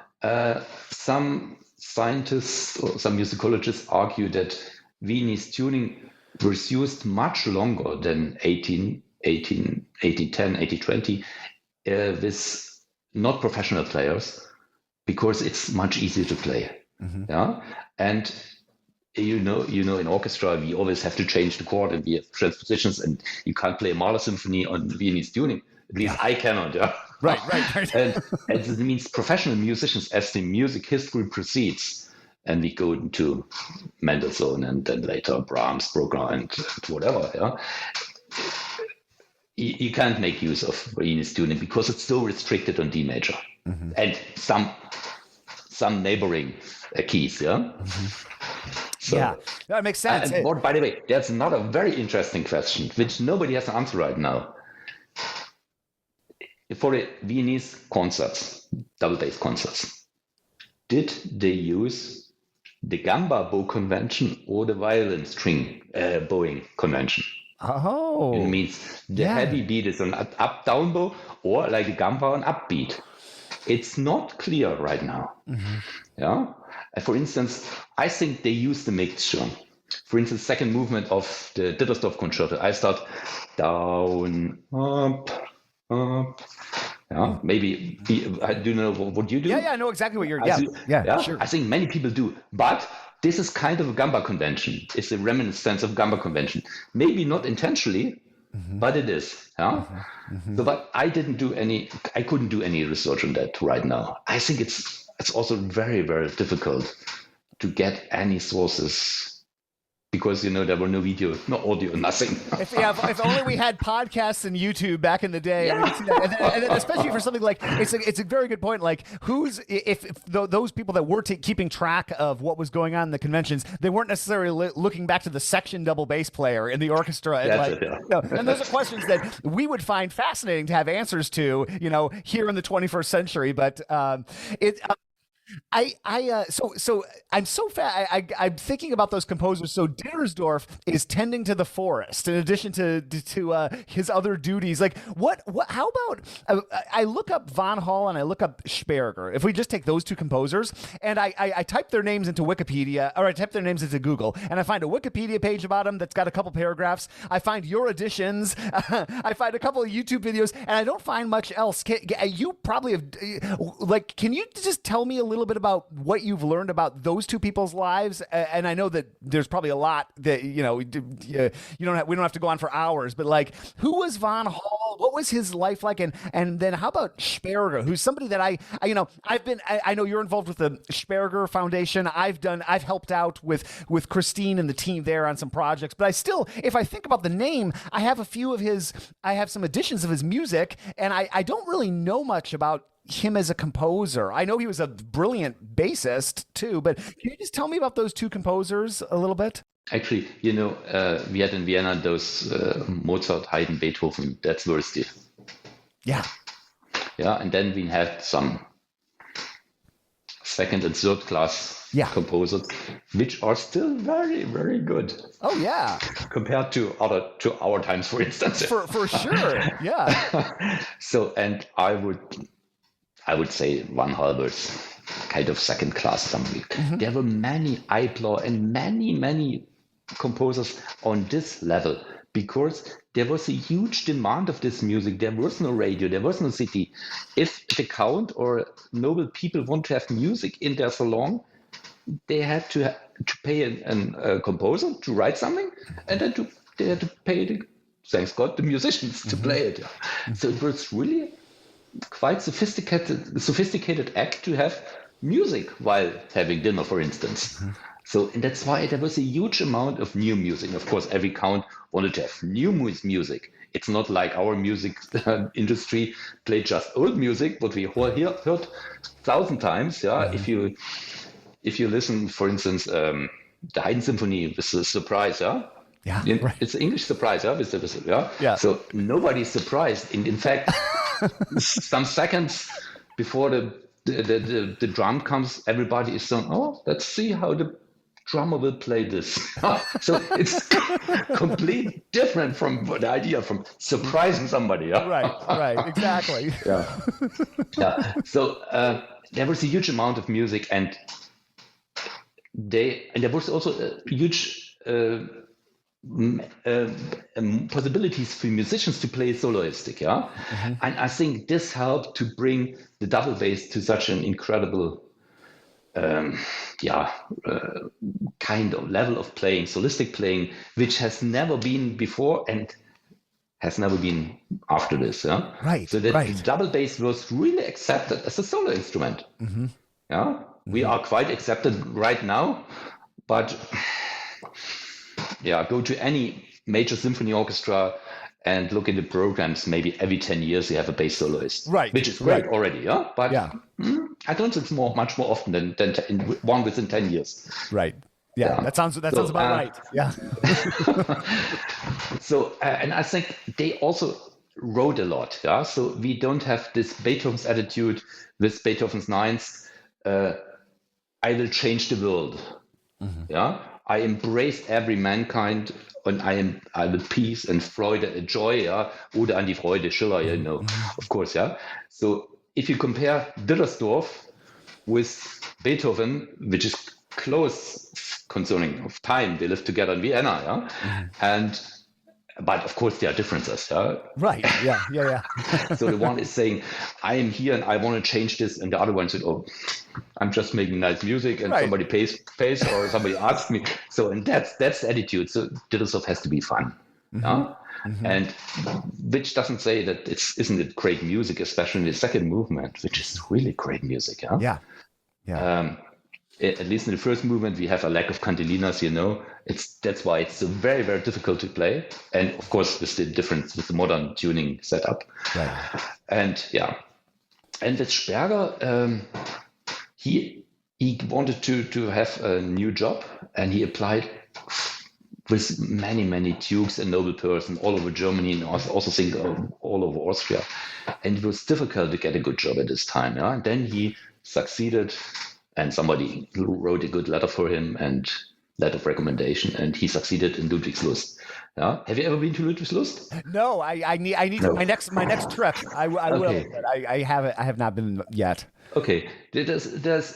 Some scientists or some musicologists argue that Viennese tuning was used much longer than 1810, 1820 with not professional players, because it's much easier to play. Mm-hmm. Yeah, and you know, in orchestra we always have to change the chord, and we have transpositions, and you can't play a Mahler symphony on Viennese tuning. At least I cannot. Yeah. Right. and it means professional musicians, as the music history proceeds, and we go into Mendelssohn and then later Brahms, Bruckner, and whatever. Yeah, you can't make use of Viennese tuning because it's so restricted on D major and some neighboring keys. Yeah. Mm-hmm. So, that makes sense. And by the way, that's another very interesting question, which nobody has an answer right now. For the Viennese concerts, double bass concerts, did they use the gamba bow convention or the violin string bowing convention? Oh, it means the heavy beat is an up-down bow, or like the gamba an upbeat. It's not clear right now. Mm-hmm. Yeah. For instance, I think they use the mixture. For instance, second movement of the Dittersdorf concerto, I start down, up. Yeah, maybe I do know what you do. Yeah, I know exactly what you're. Sure. I think many people do, but this is kind of a gamba convention. It's a reminiscence of gamba convention. Maybe not intentionally, but it is. Yeah. So, but I couldn't do any research on that right now. I think it's also very, very difficult to get any sources. Because, there were no video, no audio, nothing. If only we had podcasts and YouTube back in the day. Yeah. And then especially for something like, it's a very good point. Like, if those people that were keeping track of what was going on in the conventions, they weren't necessarily looking back to the section double bass player in the orchestra. And, and those are questions that we would find fascinating to have answers to, here in the 21st century. But so I'm so I'm thinking about those composers. So Dittersdorf is tending to the forest in addition to his other duties. Like what? How about I look up Von Hall and I look up Sperger. If we just take those two composers and I type their names into Wikipedia, or I type their names into Google, and I find a Wikipedia page about them that's got a couple paragraphs. I find your editions. I find a couple of YouTube videos, and I don't find much else. You probably have can you just tell me a little bit about what you've learned about those two people's lives? And I know that there's probably a lot that we don't have to go on for hours, but like, who was Von Hall? What was his life like? And then how about Sperger, who's somebody that I know you're involved with the Sperger Foundation. I've helped out with Christine and the team there on some projects, but I still, if I think about the name, I have some editions of his music, and I don't really know much about him as a composer. I know he was a brilliant bassist too, but can you just tell me about those two composers a little bit? Actually, we had in Vienna those Mozart, Haydn, Beethoven. That's Wursti. Yeah. Yeah, and then we had some second and third class composers, which are still very, very good. Oh yeah. Compared to our times, for instance. For sure. Yeah. So, and I would say Van Hall was kind of second class somebody. Mm-hmm. There were many Eibler and many composers on this level because there was a huge demand of this music. There was no radio, there was no CD. If the count or noble people want to have music in their salon, they had to pay a composer to write something, and then they had to pay thanks God, the musicians to play it. So it was really quite sophisticated act to have music while having dinner, for instance. So, and that's why there was a huge amount of new music. Of course, every count wanted to have new music. It's not like our music industry played just old music, but we heard 1,000 times. Yeah, if you listen, for instance, the Haydn Symphony with the surprise. Yeah, right. It's an English surprise. Yeah. So nobody's surprised. In fact, some seconds before the drum comes, everybody is saying, "Oh, let's see how the drummer will play this." So it's completely different from the idea from surprising somebody. Yeah? Right, exactly. Yeah. So there was a huge amount of music, and there was also a huge possibilities for musicians to play soloistic, and I think this helped to bring the double bass to such an incredible kind of level of playing, solistic playing, which has never been before and has never been after this. Right. So that double bass was really accepted as a solo instrument. We are quite accepted right now, but go to any major symphony orchestra and look in the programs. Maybe every 10 years you have a bass soloist, which is great already. But I don't think it's much more often than one within 10 years. Right. Yeah. That sounds about right. Yeah. So, and I think they also wrote a lot. So we don't have this Beethoven's attitude with Beethoven's Ninths. I will change the world. I embrace every mankind, and I will peace and Freude, joy, Ode an die Freude, Schiller, of course, So if you compare Dittersdorf with Beethoven, which is close concerning of time, they lived together in Vienna, and But of course, there are differences. Yeah? Right. Yeah. So the one is saying, I am here and I want to change this. And the other one said, oh, I'm just making nice music and somebody pays or somebody asks me. So, and that's the attitude. So Didusov has to be fun. Yeah? And which doesn't say that isn't it great music, especially in the second movement, which is really great music. Yeah. At least in the first movement, we have a lack of cantilinas, that's why it's so very, very difficult to play. And of course, with the difference with the modern tuning setup. Right. And with Sperger, he wanted to have a new job, and he applied with many, many dukes and noble persons all over Germany, and also think all over Austria. And it was difficult to get a good job at this time. Yeah? And then he succeeded, and somebody wrote a good letter for him and letter of recommendation, and he succeeded in Ludwigslust. Yeah? Have you ever been to Ludwigslust? No, I need to, my next trip. I will, but I have not been yet. Okay, there's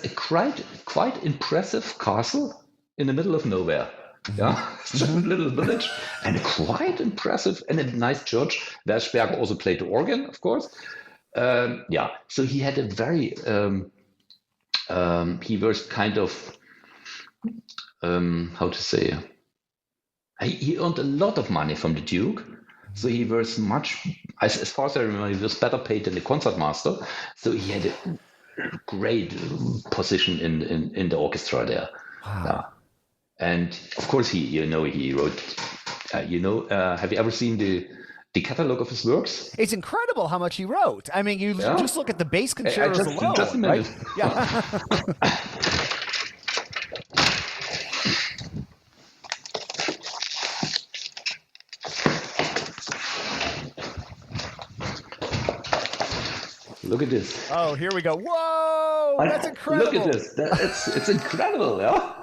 a quite impressive castle in the middle of nowhere. Yeah, it's just a little village, and quite impressive, and a nice church. Where Sperger also played the organ, of course. So he had a very he was kind of how to say. He earned a lot of money from the Duke, so he was much, as far as I remember, he was better paid than the concertmaster. So he had a great position in the orchestra there. Wow. And of course, he wrote. Have you ever seen the catalog of his works? It's incredible how much he wrote. I mean, you just look at the bass concertos alone. Just a minute. Right? Yeah. Look at this. Oh, here we go. Whoa, that's incredible. Look at this. It's incredible, yeah?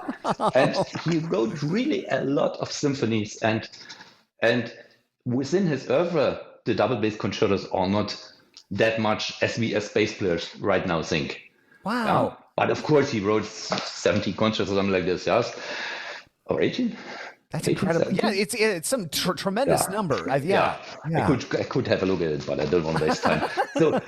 And he wrote really a lot of symphonies, and within his oeuvre, the double bass concertos are not that much as we as bass players right now think. Wow. But of course, he wrote 70 concerts or something like this, yes? Or 18? That's incredible. Yeah, it's some tremendous number. I could have a look at it, but I don't want to waste time. So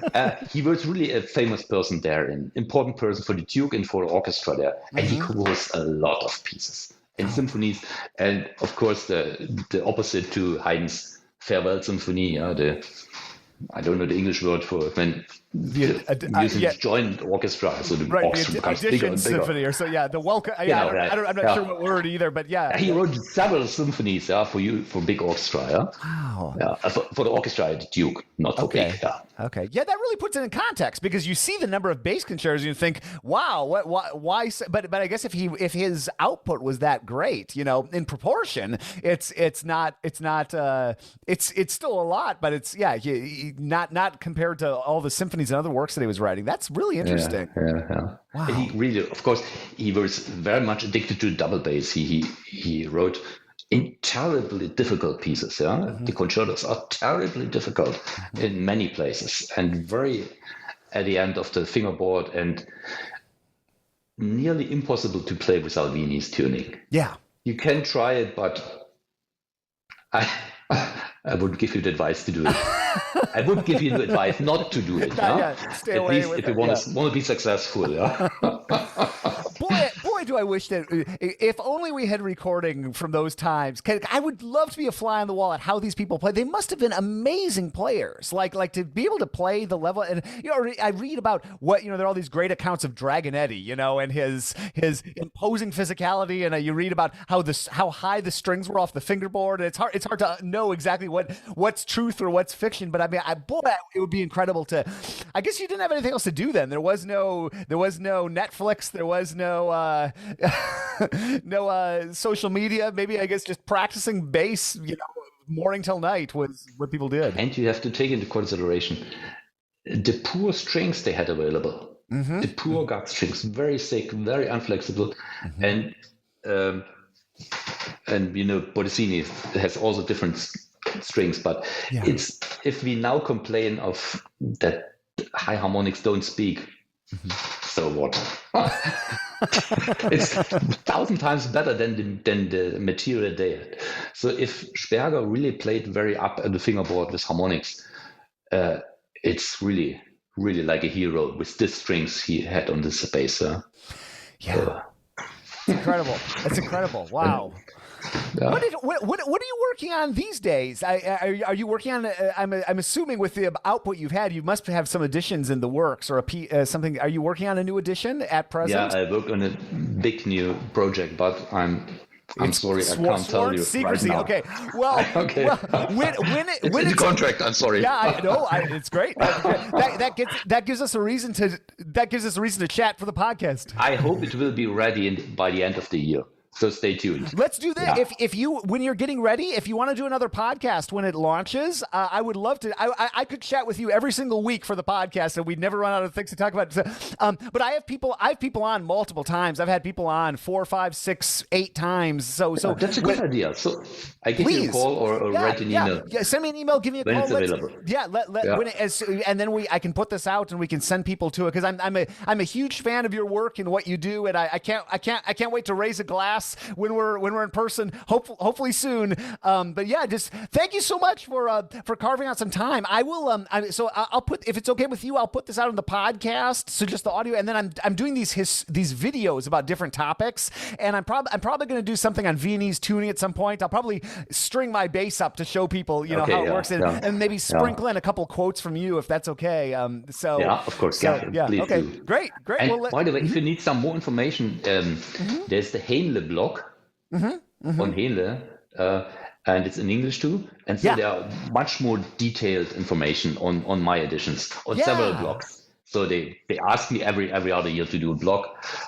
he was really a famous person there, an important person for the Duke and for the orchestra there. And he composed a lot of pieces and symphonies. And of course, the opposite to Haydn's Farewell Symphony, I don't know the English word for when joined orchestra, so the orchestra becomes bigger and bigger. Symphony or so, the welcome. I'm not sure what word either, but he wrote several symphonies for big orchestra. Wow. For the orchestra at the Duke, not for big. Okay. Yeah, that really puts it in context, because you see the number of bass concertos and you think, wow, why? But I guess if his output was that great, in proportion, it's still a lot, but it's not compared to all the symphonies and other works that he was writing. That's really interesting. Yeah. Wow. And he really, of course, he was very much addicted to double bass. He wrote in terribly difficult pieces. The concertos are terribly difficult in many places, and very at the end of the fingerboard, and nearly impossible to play with Salvini's tuning. Yeah, you can try it, but I would give you the advice to do it. I would give you the advice not to do it. Stay away. At least if you want to be successful. Boy, do I wish that if only we had recording from those times. I would love to be a fly on the wall at how these people play. They must have been amazing players. Like to be able to play the level. And I read about what there are all these great accounts of Dragonetti, and his imposing physicality, and you read about how high the strings were off the fingerboard. And it's hard to know exactly what's truth or what's fiction. But I mean, it would be incredible to. I guess you didn't have anything else to do then. There was no Netflix. There was no social media. Maybe I guess just practicing bass, morning till night was what people did. And you have to take into consideration the poor strings they had available. The poor gut strings, very thick, very unflexible, and Bottesini has also different strings, but it's if we now complain of that high harmonics don't speak so what? It's 1,000 times better than the material they had. So if Sperger really played very up at the fingerboard with harmonics, it's really like a hero with the strings he had on this bass. Yeah. It's incredible. It's incredible. Wow. Yeah. What are you working on these days? Are you working on? I'm assuming with the output you've had, you must have some additions in the works or something. Are you working on a new edition at present? Yeah, I work on a big new project, but I'm sorry, I can't tell you secrecy. right now. Okay. Well, okay. Well, when it's in the contract. I'm sorry. Yeah, I know. It's great. That gives us a reason to chat for the podcast. I hope it will be ready by the end of the year. So stay tuned. Let's do that. Yeah. If you, when you're getting ready, if you want to do another podcast when it launches, I would love to. I could chat with you every single week for the podcast, and we'd never run out of things to talk about. So, but I have people on multiple times. I've had people on 4, 5, 6, 8 times. So that's a good idea. So I give you a call or write an email. Yeah, send me an email. Give me a when call. It's available. And then I can put this out and we can send people to it because I'm a huge fan of your work and what you do, and I can't wait to raise a glass when we're in person, hopefully soon. But yeah, just thank you so much for carving out some time. I will. I'll put, if it's okay with you, I'll put this out on the podcast, so just the audio, and then I'm doing these videos about different topics, and I'm probably going to do something on Viennese tuning at some point. I'll probably string my bass up to show people, how it works, and maybe sprinkle in a couple quotes from you if that's okay. Yeah, of course. Please okay, do. Great. And by the way, if you need some more information, there's the Henle blog on Henle, and it's in English too. And so there are much more detailed information on my editions on several blogs. So they ask me every other year to do a blog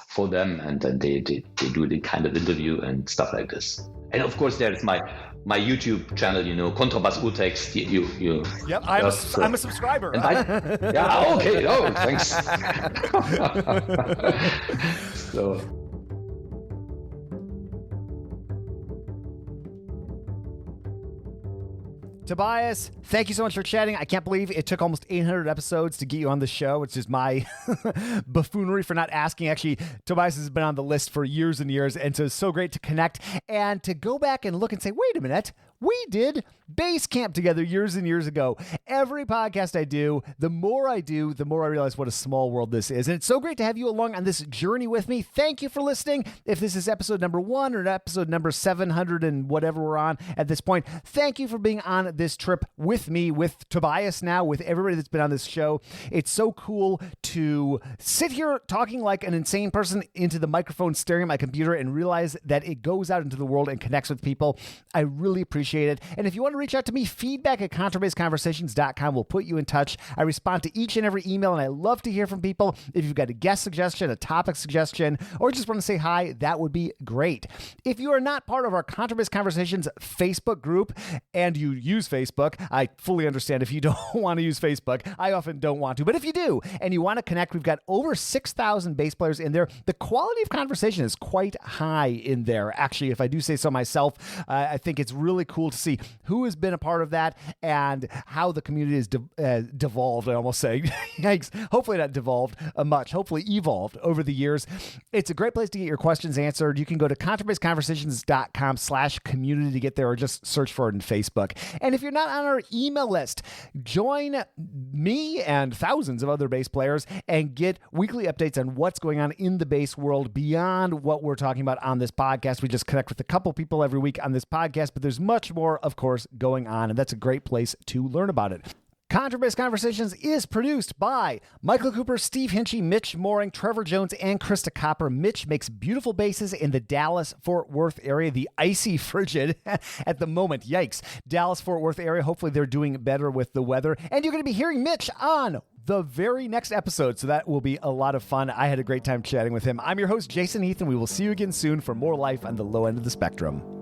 for them, and then they do the kind of interview and stuff like this. And of course, there's my YouTube channel, Contrabass Urtext. Yep, I'm a subscriber. Okay. Oh, thanks. So. Tobias, thank you so much for chatting. I can't believe it took almost 800 episodes to get you on the show, which is my buffoonery for not asking. Actually, Tobias has been on the list for years and years, and so it's so great to connect and to go back and look and say, wait a minute, we did Bass Camp together years and years ago. Every podcast I do, the more I realize what a small world this is. And it's so great to have you along on this journey with me. Thank you for listening. If this is episode number 1 or episode number 700 and whatever we're on at this point, thank you for being on this trip with me, with Tobias now, with everybody that's been on this show. It's so cool to sit here talking like an insane person into the microphone, staring at my computer, and realize that it goes out into the world and connects with people. I really appreciate it. And if you want to reach out to me, feedback at contrabassconversations.com will put you in touch. I respond to each and every email, and I love to hear from people. If you've got a guest suggestion, a topic suggestion, or just want to say hi, that would be great. If you are not part of our Contrabass Conversations Facebook group and you use Facebook, I fully understand if you don't want to use Facebook. I often don't want to, but if you do and you want to connect, we've got over 6,000 bass players in there. The quality of conversation is quite high in there. Actually, if I do say so myself, I think it's really cool to see who has been a part of that and how the community is devolved, I almost say. Yikes. Hopefully not devolved much, hopefully evolved over the years. It's a great place to get your questions answered. You can go to contrabassconversations.com/community to get there, or just search for it in Facebook. And if you're not on our email list, join me and thousands of other bass players and get weekly updates on what's going on in the bass world beyond what we're talking about on this podcast. We just connect with a couple people every week on this podcast, but there's much more, of course, going on, and that's a great place to learn about it. Contrabass Conversations is produced by Michael Cooper, Steve Hinchy, Mitch Mooring, Trevor Jones, and Krista Copper. Mitch makes beautiful basses in the Dallas-Fort Worth area, the icy frigid at the moment. Yikes. Dallas-Fort Worth area. Hopefully they're doing better with the weather. And you're going to be hearing Mitch on the very next episode, so that will be a lot of fun. I had a great time chatting with him. I'm your host, Jason Heath, and we will see you again soon for more life on the low end of the spectrum.